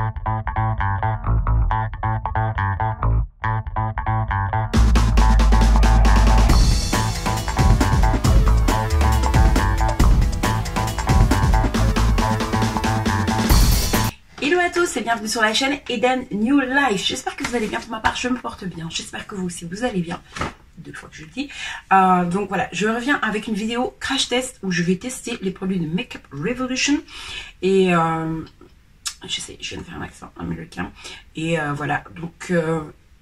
Hello à tous et bienvenue sur la chaîne Eden New Life. J'espère que vous allez bien. Pour ma part, je me porte bien. J'espère que vous aussi, vous allez bien. Deux fois que je le dis. Donc voilà, je reviens avec une vidéo crash test où je vais tester les produits de Makeup Revolution. Et je sais, je viens de faire un accent américain. Et voilà, donc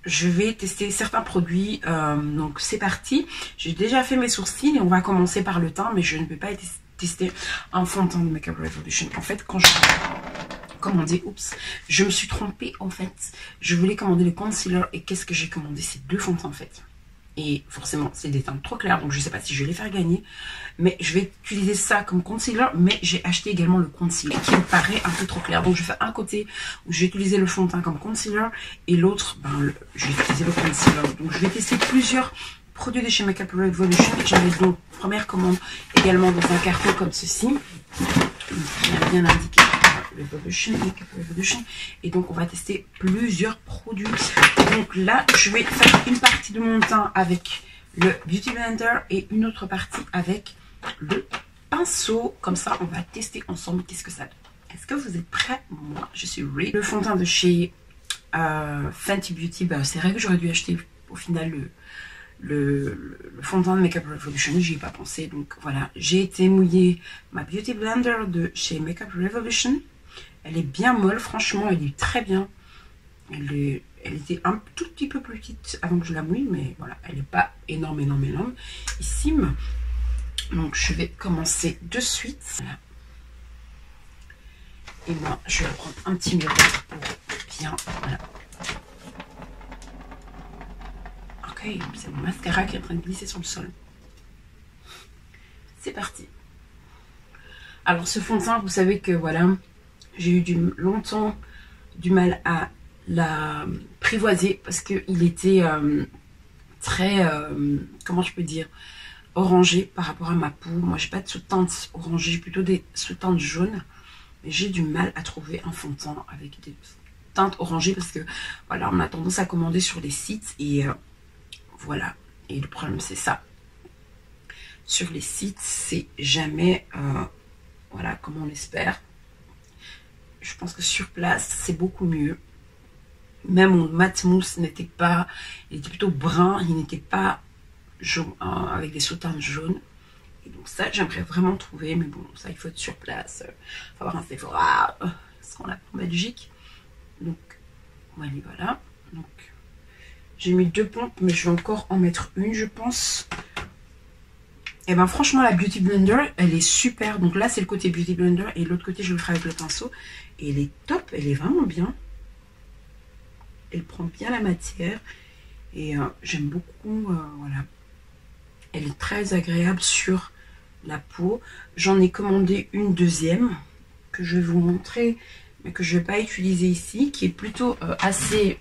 je vais tester certains produits. Donc c'est parti. J'ai déjà fait mes sourcils et on va commencer par le teint. Mais je ne vais pas tester un fond de teint de Makeup Revolution. En fait, quand je commandé, oups, je me suis trompée en fait. Je voulais commander le concealer et qu'est-ce que j'ai commandé? C'est deux fonds de teint en fait. Et forcément, c'est des teintes trop claires, donc je ne sais pas si je vais les faire gagner. Mais je vais utiliser ça comme concealer, mais j'ai acheté également le concealer qui me paraît un peu trop clair. Donc je fais un côté où je vais utiliser le fond de teint comme concealer et l'autre, je vais utiliser le concealer. Donc je vais tester plusieurs produits de chez Makeup Revolution. J'avais donc première commande également dans un carton comme ceci. Il a bien indiqué Makeup Revolution. Et donc on va tester plusieurs produits. Donc là, je vais faire une partie de mon teint avec le Beauty Blender et une autre partie avec le pinceau. Comme ça, on va tester ensemble qu'est-ce que ça donne. Est-ce que vous êtes prêts? Moi, je suis ready. Le fond de teint de chez Fenty Beauty, c'est vrai que j'aurais dû acheter au final le fond de teint de Makeup Revolution, j'y ai pas pensé. Donc voilà, j'ai été mouiller ma Beauty Blender de chez Makeup Revolution. Elle est bien molle, franchement, elle est très bien. Elle était un tout petit peu plus petite avant que je la mouille, mais voilà, elle n'est pas énorme. Ici, donc je vais commencer de suite. Voilà. Et moi, je vais prendre un petit miroir pour bien, voilà. Ok, c'est mon mascara qui est en train de glisser sur le sol. C'est parti. Alors ce fond de teint, vous savez que voilà, j'ai eu longtemps du mal à l'apprivoiser parce qu'il était très, comment je peux dire, orangé par rapport à ma peau. Moi, j'ai pas de sous-teinte orangée, j'ai plutôt des sous-teintes jaunes. Mais j'ai du mal à trouver un fond de teint avec des teintes orangées parce que voilà, on a tendance à commander sur les sites et voilà. Et le problème, c'est ça. Sur les sites, c'est jamais, voilà, comme on l'espère. Je pense que sur place, c'est beaucoup mieux. Même mon mat mousse n'était pas... Il était plutôt brun, il n'était pas jaune, avec des sous-teintes jaunes. Et donc ça, j'aimerais vraiment trouver. Mais bon, ça, il faut être sur place. Il faut avoir un Sephora, ce qu'on a en Belgique. Donc, voilà. Donc, j'ai mis 2 pompes, mais je vais encore en mettre une, je pense. Et ben franchement, la Beauty Blender, elle est super. Donc là, c'est le côté Beauty Blender et l'autre côté, je le ferai avec le pinceau. Et elle est top, elle est vraiment bien. Elle prend bien la matière. Et j'aime beaucoup, voilà. Elle est très agréable sur la peau. J'en ai commandé une deuxième que je vais vous montrer, mais que je ne vais pas utiliser ici, qui est plutôt assez...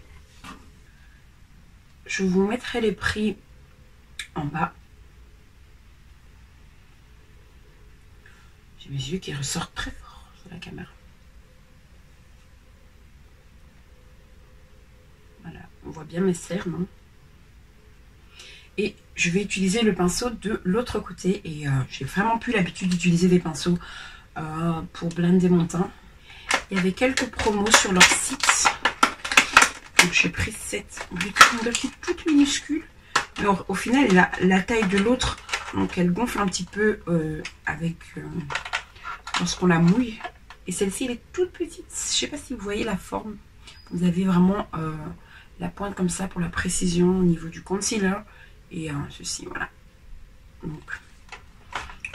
Je vous mettrai les prix en bas. J'ai mes yeux qui ressortent très fort sur la caméra. Voilà, on voit bien mes cernes. Hein. Et je vais utiliser le pinceau de l'autre côté. Et j'ai vraiment plus l'habitude d'utiliser des pinceaux pour blender mon teint. Il y avait quelques promos sur leur site. Donc j'ai pris cette Beauty Blender qui est toute minuscule. Mais au final, elle a la taille de l'autre. Donc elle gonfle un petit peu avec lorsqu'on la mouille. Et celle-ci, elle est toute petite. Je ne sais pas si vous voyez la forme. Vous avez vraiment la pointe comme ça pour la précision au niveau du concealer. Et ceci, voilà. Donc,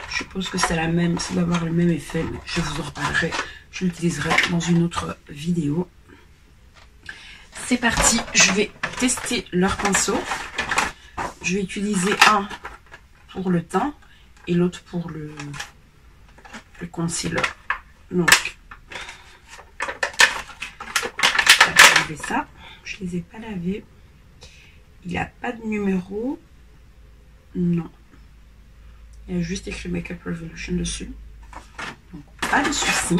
je suppose que c'est la même, ça va avoir le même effet. Mais je vous en reparlerai. Je l'utiliserai dans une autre vidéo. C'est parti. Je vais tester leur pinceau. Je vais utiliser un pour le teint et l'autre pour le concealer. Donc, je vais laver ça. Je les ai pas lavés. Il n'a pas de numéro. Non. Il y a juste écrit Makeup Revolution dessus. Donc, pas de souci.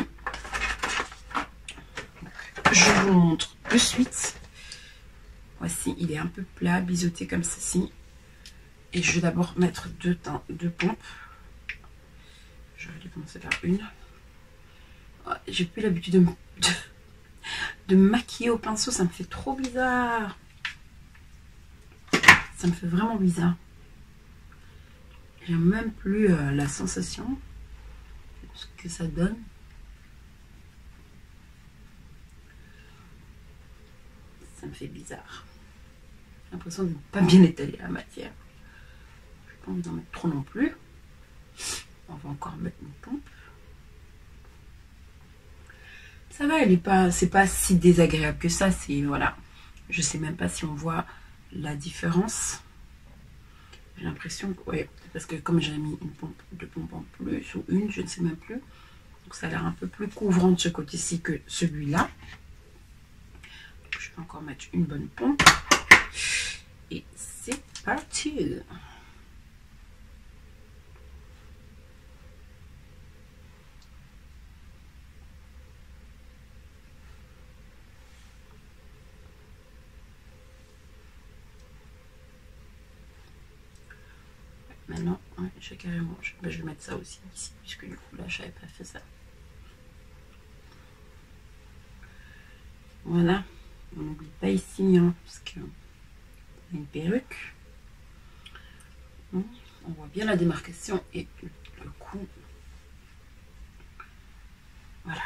je vous le montre de suite. Voici, il est un peu plat, biseauté comme ceci. Et je vais d'abord mettre deux pompes. Je vais commencer par une. J'ai plus l'habitude de me maquiller au pinceau, ça me fait trop bizarre. Ça me fait vraiment bizarre. J'ai même plus la sensation de ce que ça donne. Ça me fait bizarre. J'ai l'impression de ne pas bien étaler la matière. Je n'ai pas envie d'en mettre trop non plus. On va encore mettre une pompe. Ça va, c'est pas si désagréable que ça. C'est voilà. Je sais même pas si on voit la différence. J'ai l'impression que ouais, parce que comme j'ai mis une pompe, deux pompes en plus ou une, je ne sais même plus. Donc ça a l'air un peu plus couvrant de ce côté-ci que celui-là. Je vais encore mettre une bonne pompe. Et c'est parti. Maintenant, ouais, j'ai carrément. Je vais mettre ça aussi ici, puisque du coup là, je n'avais pas fait ça. Voilà. On n'oublie pas ici, hein, parce que une perruque. On voit bien la démarcation et le cou. Voilà.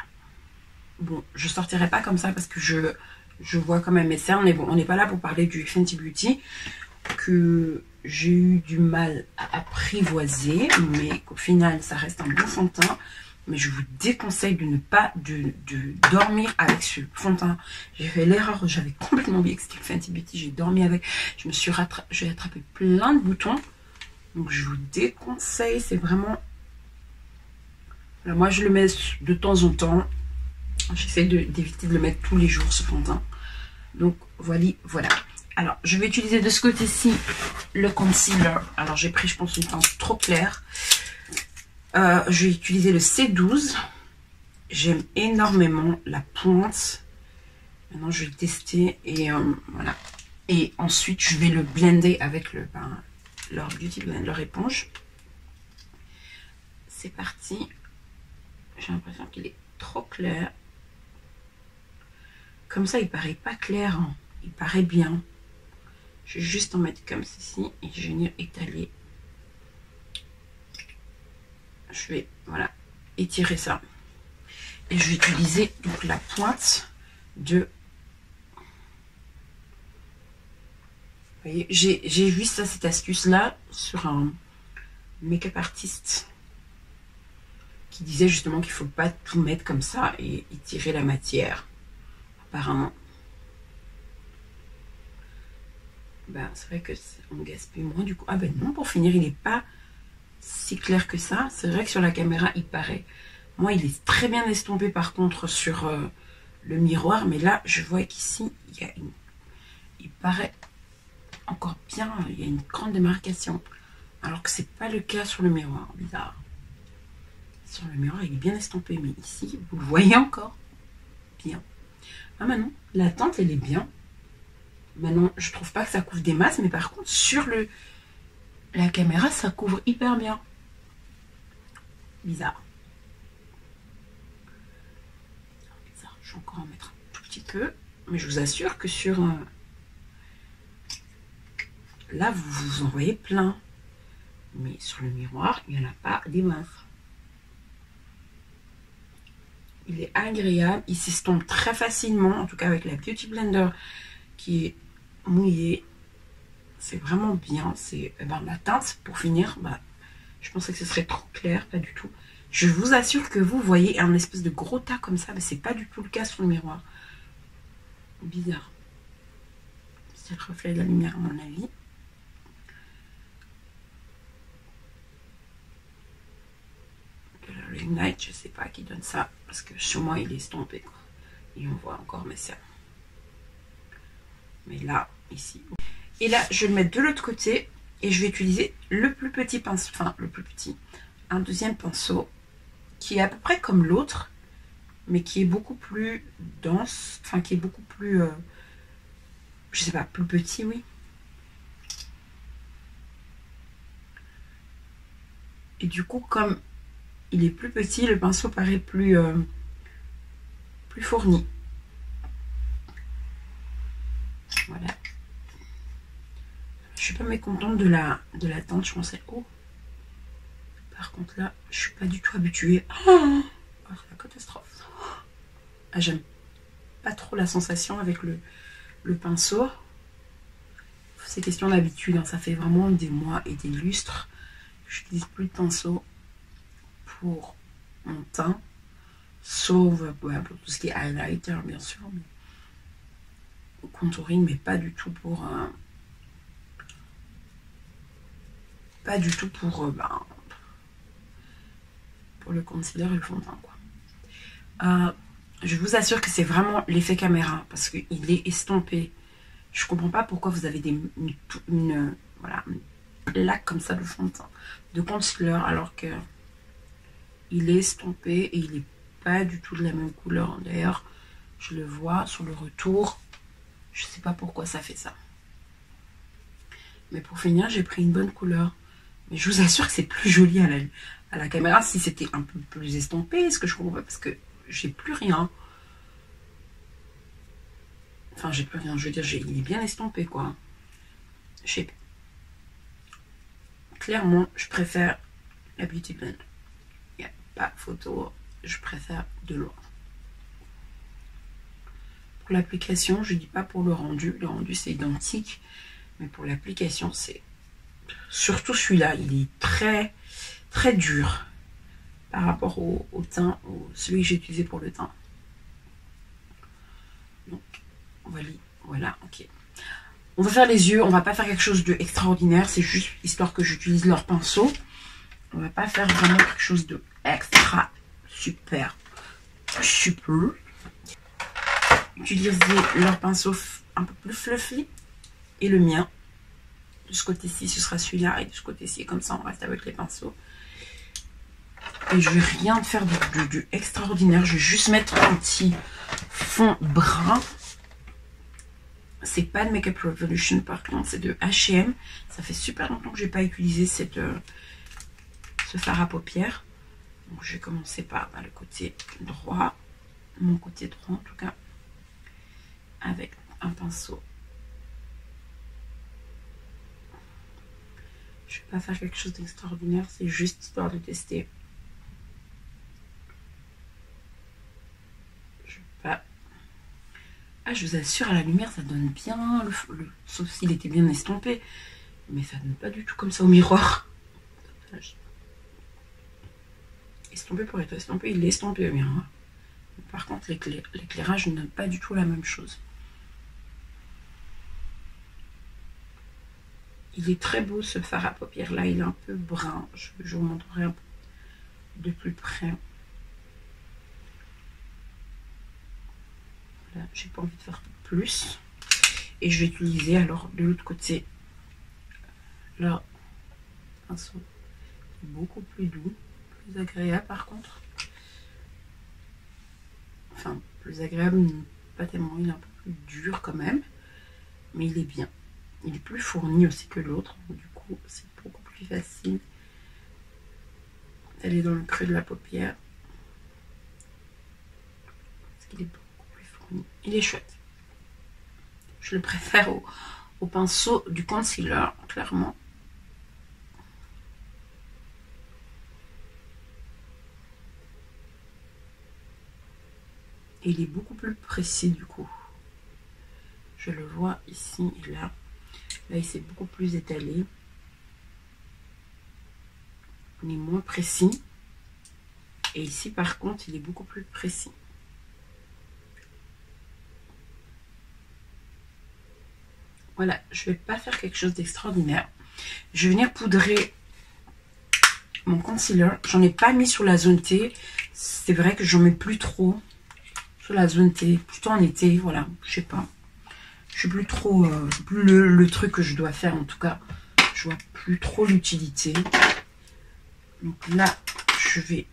Bon, je sortirai pas comme ça parce que je vois quand même mes cernes. Mais bon, on n'est pas là pour parler du Fenty Beauty que j'ai eu du mal à apprivoiser, mais qu'au final ça reste un bon fond de teint. Mais je vous déconseille de ne pas de dormir avec ce fond de teint. J'ai fait l'erreur, j'avais complètement oublié que c'était le Fenty Beauty, j'ai dormi avec, j'ai attrapé plein de boutons. Donc je vous déconseille, c'est vraiment... Alors moi je le mets de temps en temps. J'essaie d'éviter de le mettre tous les jours ce fond de teint. Donc voilà. Alors, je vais utiliser de ce côté-ci le concealer. Alors, j'ai pris, je pense, une teinte trop claire. Je vais utiliser le C12. J'aime énormément la pointe. Maintenant, je vais le tester et voilà. Et ensuite, je vais le blender avec leur Beauty Blend, leur éponge. C'est parti. J'ai l'impression qu'il est trop clair. Comme ça, il paraît pas clair. Hein. Il paraît bien. Je vais juste en mettre comme ceci et je vais venir étaler. Je vais, voilà, étirer ça. Et je vais utiliser donc la pointe de... Vous voyez, j'ai vu ça, cette astuce-là sur un make-up artiste qui disait justement qu'il ne faut pas tout mettre comme ça et étirer la matière, apparemment. Ben, c'est vrai que on gaspille moins du coup. Ah ben non, pour finir, il n'est pas si clair que ça. C'est vrai que sur la caméra, il paraît. Moi, il est très bien estompé par contre sur le miroir. Mais là, je vois qu'ici, il paraît encore bien. Il y a une grande démarcation. Alors que c'est pas le cas sur le miroir. Bizarre. Sur le miroir, il est bien estompé. Mais ici, vous le voyez encore bien. Ah maintenant, la teinte, elle est bien. Maintenant, je trouve pas que ça couvre des masses, mais par contre, sur la caméra, ça couvre hyper bien. Bizarre. Bizarre. Je vais encore en mettre un tout petit peu. Mais je vous assure que sur... là, vous en voyez plein. Mais sur le miroir, il n'y en a pas des masses. Il est agréable. Il s'estompe très facilement. En tout cas, avec la Beauty Blender qui est mouillé, c'est vraiment bien. C'est la teinte pour finir, je pensais que ce serait trop clair, pas du tout. Je vous assure que vous voyez un espèce de gros tas comme ça, mais c'est pas du tout le cas sur le miroir. Bizarre. C'est le reflet de la lumière à mon avis. Le Ring Light, je sais pas qui donne ça, parce que sur moi il est estompé quoi. Et on voit encore mes cernes. Mais là, ici. Et là, je vais le mettre de l'autre côté et je vais utiliser le plus petit pinceau, enfin le plus petit, un deuxième pinceau qui est à peu près comme l'autre, mais qui est beaucoup plus dense, enfin qui est beaucoup plus, je sais pas, plus petit, oui. Et du coup, comme il est plus petit, le pinceau paraît plus fourni. Voilà. Je suis pas mécontente de la teinte, je pensais haut. Par contre là, je suis pas du tout habituée. Oh, c'est la catastrophe. Ah, j'aime pas trop la sensation avec le pinceau. C'est question d'habitude, hein. Ça fait vraiment des mois et des lustres. Je n'utilise plus de pinceau pour mon teint. Sauf pour tout ce qui est highlighter, bien sûr. Mais contouring, mais pas du tout pour... pas du tout pour le concealer et le fond de teint, quoi. Je vous assure que c'est vraiment l'effet caméra parce qu'il est estompé. Je comprends pas pourquoi vous avez voilà, une plaque comme ça de fond de teint, de concealer, alors que il est estompé et il est pas du tout de la même couleur. D'ailleurs, je le vois sur le retour. Je sais pas pourquoi ça fait ça. Mais pour finir, j'ai pris une bonne couleur. Mais je vous assure que c'est plus joli à la caméra si c'était un peu plus estompé. Ce que je comprends pas parce que j'ai plus rien. Enfin, j'ai plus rien. Je veux dire, il est bien estompé, quoi. Je sais pas. Clairement, je préfère la Beauty Blend. Il n'y a pas photo. Je préfère de loin. Pour l'application, je dis pas pour le rendu. Le rendu, c'est identique. Mais pour l'application, c'est... Surtout celui-là, il est très, très dur par rapport au teint, celui que j'ai utilisé pour le teint. Donc, voilà, ok. On va faire les yeux, on va pas faire quelque chose d'extraordinaire, c'est juste histoire que j'utilise leur pinceau. On va pas faire vraiment quelque chose de extra, super. Utiliser leur pinceau un peu plus fluffy et le mien. De ce côté-ci, ce sera celui-là. Et de ce côté-ci, comme ça, on reste avec les pinceaux. Et je vais rien faire de extraordinaire. Je vais juste mettre un petit fond brun. C'est pas de Makeup Revolution, par contre. C'est de H&M. Ça fait super longtemps que j'ai pas utilisé ce fard à paupières. Donc, je vais commencer par le côté droit. Mon côté droit, en tout cas. Avec un pinceau. Je vais pas faire quelque chose d'extraordinaire, c'est juste histoire de tester. Je vais pas... Ah, je vous assure, à la lumière, ça donne bien, sauf s'il était bien estompé. Mais ça donne pas du tout comme ça au miroir. Estompé pour être estompé, il est estompé au miroir. Par contre, l'éclairage ne donne pas du tout la même chose. Il est très beau ce fard à paupières là, il est un peu brun. Je vous montrerai un peu de plus près. Voilà, j'ai pas envie de faire plus. Et je vais utiliser alors de l'autre côté là un pinceau beaucoup plus doux, plus agréable par contre. Enfin, plus agréable, pas tellement, il est un peu plus dur quand même, mais il est bien. Il est plus fourni aussi que l'autre, du coup c'est beaucoup plus facile d'aller dans le creux de la paupière. Parce qu'il est beaucoup plus fourni. Il est chouette. Je le préfère au pinceau du concealer, clairement. Et il est beaucoup plus précis du coup. Je le vois ici et là. Là, il s'est beaucoup plus étalé. On est moins précis. Et ici, par contre, il est beaucoup plus précis. Voilà, je ne vais pas faire quelque chose d'extraordinaire. Je vais venir poudrer mon concealer. J'en ai pas mis sur la zone T. C'est vrai que j'en mets plus trop sur la zone T. Plutôt en été, voilà, je sais pas. Je suis plus trop, plus le truc que je dois faire en tout cas. Je vois plus trop l'utilité. Donc là, je vais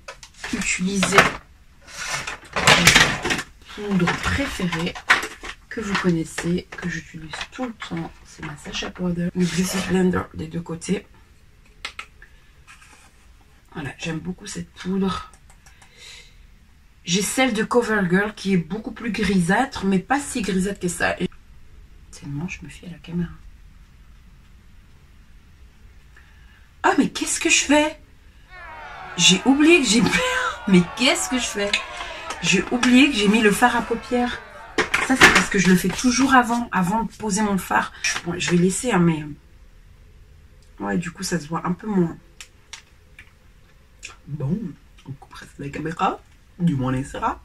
utiliser poudre préférée que vous connaissez, que j'utilise tout le temps. C'est ma Sacha Powder, le Beauty Blender des deux côtés. Voilà, j'aime beaucoup cette poudre. J'ai celle de CoverGirl qui est beaucoup plus grisâtre, mais pas si grisâtre que ça. Et tellement je me fie à la caméra. Ah, mais qu'est-ce que je fais? J'ai oublié que j'ai... Mais qu'est-ce que je fais? J'ai oublié que j'ai mis le fard à paupières. Ça, c'est parce que je le fais toujours avant de poser mon fard. Bon, je vais laisser, hein, mais... Ouais, du coup, ça se voit un peu moins. Bon, on coupera la caméra. Du moins, on essaiera.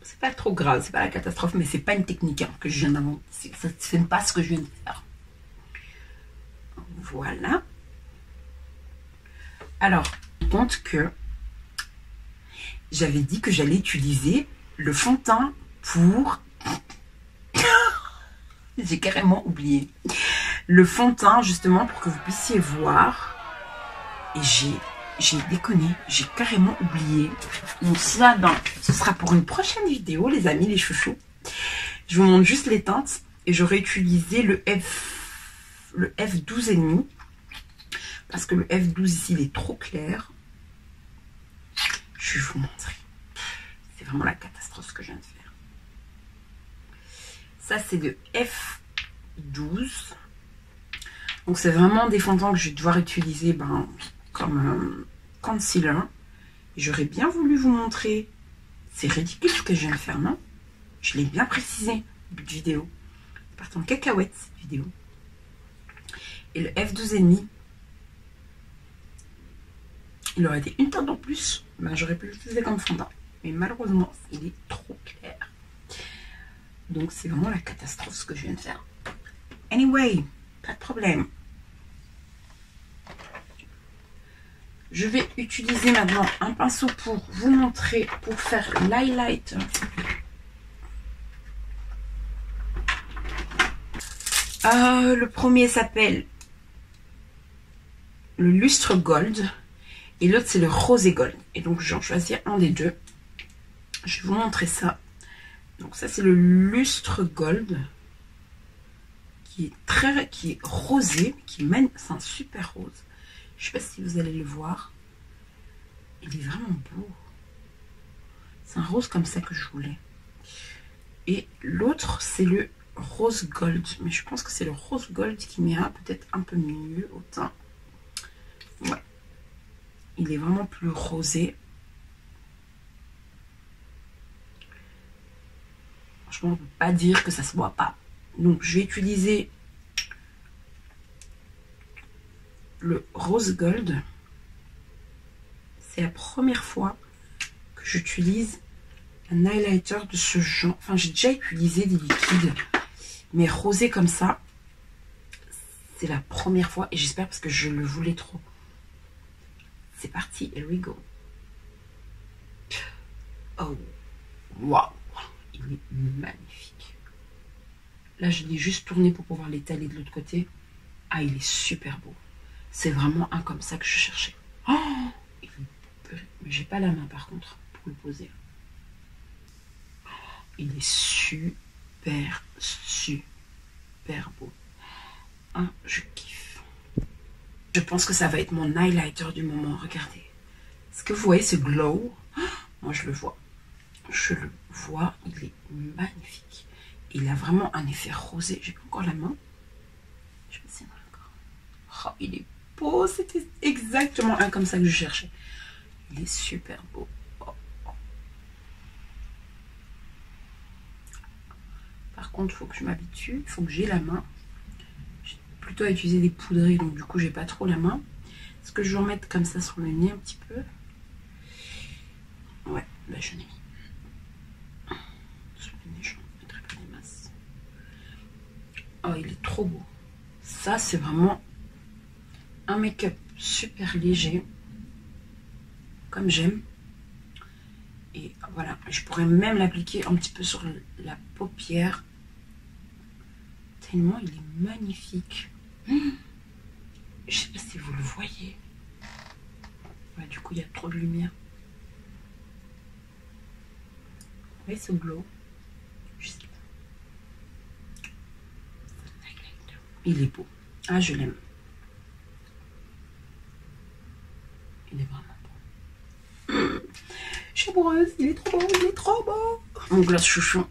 C'est pas trop grave, c'est pas la catastrophe, mais c'est pas une technique hein, que je viens d'inventer. C'est pas ce que je viens de faire. Voilà. Alors, compte que j'avais dit que j'allais utiliser le fond de teint pour... J'ai carrément oublié. Le fond de teint, justement, pour que vous puissiez voir. Et j'ai déconné, j'ai carrément oublié. Donc ça, ce sera pour une prochaine vidéo, les amis, les chouchous. Je vous montre juste les teintes. Et j'aurais utilisé le F12,5. Parce que le F12 ici, il est trop clair. Je vais vous montrer. C'est vraiment la catastrophe ce que je viens de faire. Ça, c'est le F12. Donc, c'est vraiment des fonds de teint que je vais devoir utiliser comme concealer. J'aurais bien voulu vous montrer. C'est ridicule ce que je viens de faire, non? Je l'ai bien précisé au but de vidéo. C'est parti en cacahuète cette vidéo. Et le F12,5. Il aurait été une teinte en plus, j'aurais pu l'utiliser comme fond de teint. Mais malheureusement, il est trop clair. Donc, c'est vraiment la catastrophe ce que je viens de faire. Anyway, pas de problème. Je vais utiliser maintenant un pinceau pour vous montrer, pour faire l'highlight. Le premier s'appelle le Lustre Gold. Et l'autre, c'est le Rosé Gold. Et donc, j'en choisis un des deux. Je vais vous montrer ça. Donc, ça, c'est le Lustre Gold. Qui est rosé. C'est un super rose. Je ne sais pas si vous allez le voir. Il est vraiment beau. C'est un rose comme ça que je voulais. Et l'autre, c'est le Rose Gold. Mais je pense que c'est le Rose Gold qui m'ira peut-être un peu mieux au teint. Ouais. Il est vraiment plus rosé. Franchement, on ne peut pas dire que ça se voit pas. Donc, je vais utiliser le Rose Gold. C'est la première fois que j'utilise un highlighter de ce genre. Enfin, j'ai déjà utilisé des liquides, mais rosé comme ça, c'est la première fois. Et j'espère parce que je le voulais trop. C'est parti, here we go. Oh, waouh, il est magnifique. Là, je l'ai juste tourné pour pouvoir l'étaler de l'autre côté. Ah, il est super beau. C'est vraiment un comme ça que je cherchais. Oh, mais j'ai pas la main par contre pour le poser. Il est super, super beau. Ah, je kiffe. Je pense que ça va être mon highlighter du moment. Regardez. Est-ce que vous voyez ce glow? Moi, je le vois. Je le vois. Il est magnifique. Il a vraiment un effet rosé. J'ai pas encore la main. Je sais pas si on a encore. Oh, il est beau. C'était exactement un comme ça que je cherchais. Il est super beau. Oh. Par contre, il faut que je m'habitue. Il faut que j'ai la main. Plutôt à utiliser des poudreries, donc du coup j'ai pas trop la main. Est-ce que je vais en mettre comme ça sur le nez un petit peu? Ouais, bah j'en ai mis. Sur le nez, je ne mettrai pas des masses. Oh, il est trop beau. Ça, c'est vraiment un make-up super léger, comme j'aime. Et voilà, je pourrais même l'appliquer un petit peu sur la paupière. Tellement il est magnifique. Je sais pas si vous le voyez. Ouais, du coup, il y a trop de lumière. Oui, ce glow. Il est beau. Ah, je l'aime. Il est vraiment beau. Je suis amoureuse. Il est trop beau. Il est trop beau. Mon gloss chouchou.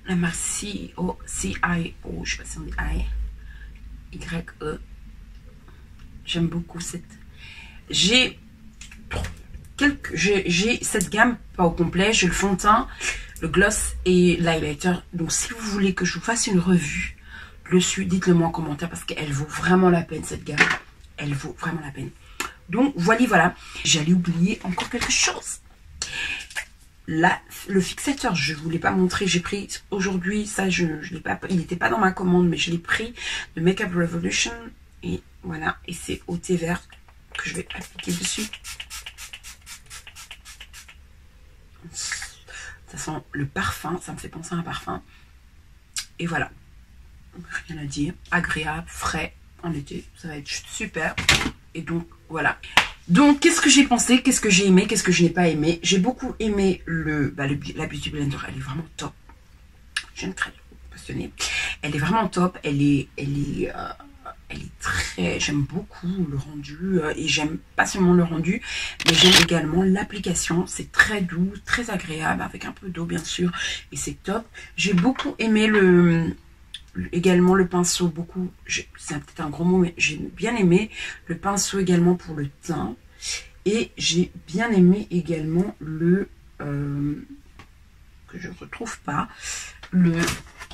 La marque C-I-O. Je sais pas si on dit I. Y-E. J'aime beaucoup cette... J'ai cette gamme, pas au complet. J'ai le fond de teint, le gloss et l'highlighter. Donc si vous voulez que je vous fasse une revue dessus, dites-le moi en commentaire parce qu'elle vaut vraiment la peine cette gamme. Elle vaut vraiment la peine. Donc voilà. J'allais oublier encore quelque chose. Là, le fixateur, je ne vous l'ai pas montré. J'ai pris aujourd'hui, ça je l'ai pas, il n'était pas dans ma commande, mais je l'ai pris de Makeup Revolution. Et voilà, et c'est au thé vert que je vais appliquer dessus. Ça sent le parfum, ça me fait penser à un parfum. Et voilà, rien à dire, agréable, frais en été, ça va être super. Et donc voilà. Donc qu'est-ce que j'ai pensé, qu'est-ce que j'ai aimé, qu'est-ce que je n'ai pas aimé. J'ai beaucoup aimé la Beauty Blender, elle est vraiment top. Je ne crains pas passionnée. Elle est vraiment top, elle est très, j'aime beaucoup le rendu et j'aime pas seulement le rendu, mais j'aime également l'application. C'est très doux, très agréable avec un peu d'eau bien sûr et c'est top. J'ai beaucoup aimé également le pinceau, c'est peut-être un gros mot, mais j'ai bien aimé le pinceau également pour le teint et j'ai bien aimé également que je ne retrouve pas, le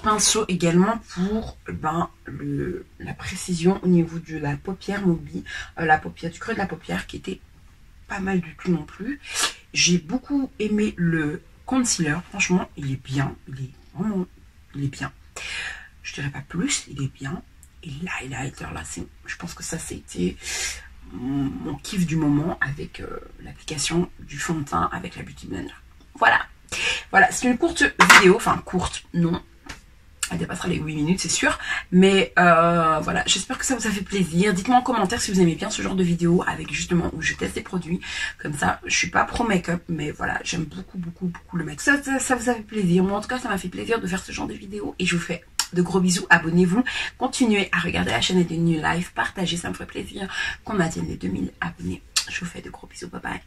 pinceau également pour la précision au niveau de la paupière mobile, la paupière du creux de la paupière qui était pas mal du tout non plus. J'ai beaucoup aimé le concealer, franchement il est bien, il est bien. Je dirais pas plus, il est bien. Et l'highlighter là, je pense que ça c'était mon kiff du moment avec l'application du fond de teint avec la Beauty Blender. Voilà, c'est une courte vidéo, enfin courte, non. Elle dépassera les 8 minutes, c'est sûr. Mais voilà, j'espère que ça vous a fait plaisir. Dites-moi en commentaire si vous aimez bien ce genre de vidéo avec justement où je teste des produits. Comme ça, je suis pas pro make-up, mais voilà, j'aime beaucoup le make-up. Ça vous a fait plaisir. Moi, en tout cas, ça m'a fait plaisir de faire ce genre de vidéo. Et je vous fais de gros bisous. Abonnez-vous. Continuez à regarder la chaîne de New Life. Partagez, ça me ferait plaisir qu'on atteigne les 2000 abonnés. Je vous fais de gros bisous. Bye bye.